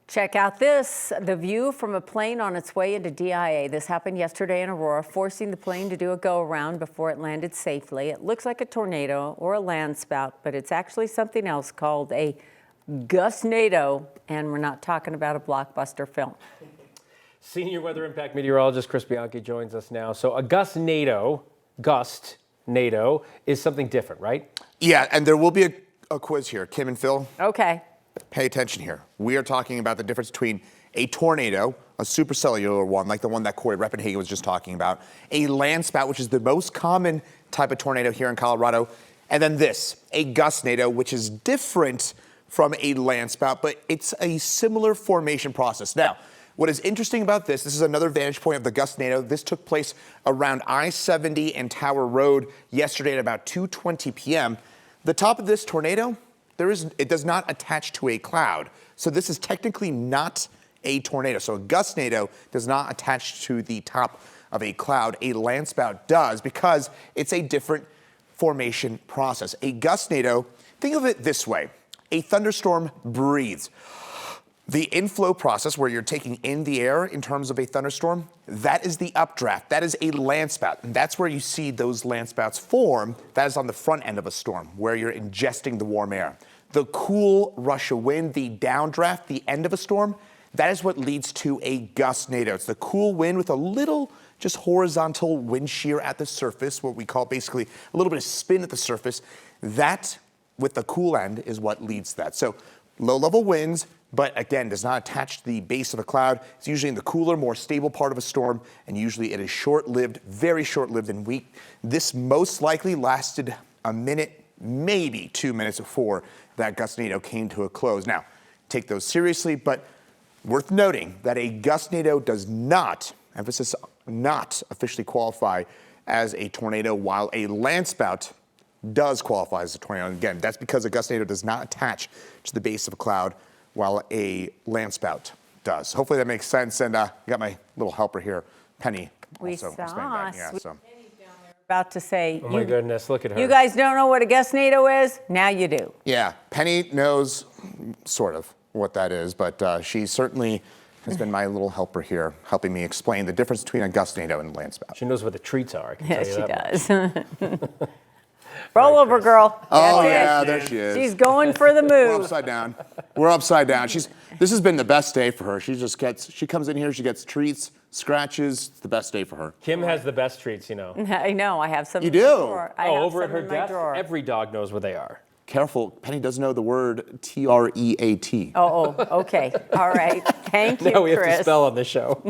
Check out this, the view from a plane on its way into DIA. This happened yesterday in Aurora, forcing the plane to do a go-around before it landed safely. It looks like a tornado or a landspout, but it's actually something else called a gustnado, and we're not talking about a blockbuster film. Senior weather impact meteorologist Chris Bianchi joins us now. So a gustnado is something different, right? Yeah, and there will be a quiz here. Kim and Phil, Okay. pay attention here. We are talking about the difference between a tornado, a supercellular one, like the one that Corey Reppenhagen was just talking about, a landspout, which is the most common type of tornado here in Colorado, and then this, a gustnado, which is different from a landspout, but it's a similar formation process. Now, what is interesting about this is another vantage point of the gustnado. This took place around I-70 and Tower Road yesterday at about 2:20 p.m. The top of this tornado, it does not attach to a cloud. So this is technically not a tornado. So a gustnado does not attach to the top of a cloud. A landspout does because it's a different formation process. A gustnado, think of it this way. A thunderstorm breathes. The inflow process where you're taking in the air in terms of a thunderstorm, that is the updraft. That is a landspout. And that's where you see those landspouts form. That is on the front end of a storm where you're ingesting the warm air. The cool rush of wind, the downdraft, the end of a storm, that is what leads to a gustnado. It's the cool wind with a little just horizontal wind shear at the surface, what we call basically a little bit of spin at the surface. That, with the cool end, is what leads to that. So low-level winds, but again, does not attach to the base of a cloud. It's usually in the cooler, more stable part of a storm, and usually it is short-lived, very short-lived and weak. This most likely lasted a minute, maybe 2 minutes before that gustnado came to a close. Now, take those seriously, but worth noting that a gustnado does not, emphasis not, officially qualify as a tornado, while a landspout does qualify as a tornado. And again, that's because a gustnado does not attach to the base of a cloud, while a landspout does. Hopefully that makes sense. And I got my little helper here, Penny. We also saw explained that. Yeah, Penny's so. About to say, Oh my goodness, look at her. You guys don't know what a gustnado is? Now you do. Yeah, Penny knows sort of what that is, but she certainly has been my little helper here, helping me explain the difference between a gustnado and a landspout. She knows what the treats are, I can Yes, tell you she that does. Roll over, girl. Oh, That's it. yeah, there she is. She's going for the We're move. upside down. We're upside down. This has been the best day for her. She comes in here, she gets treats, scratches. It's the best day for her. Kim has the best treats, you know. I know. I have some. You in my do? drawer. I Oh, have over at some her in my desk, drawer. every dog knows where they are. Careful, Penny does know the word T-R-E-A-T. Oh, okay. All right. Thank you, Now we have to Chris. spell on the show.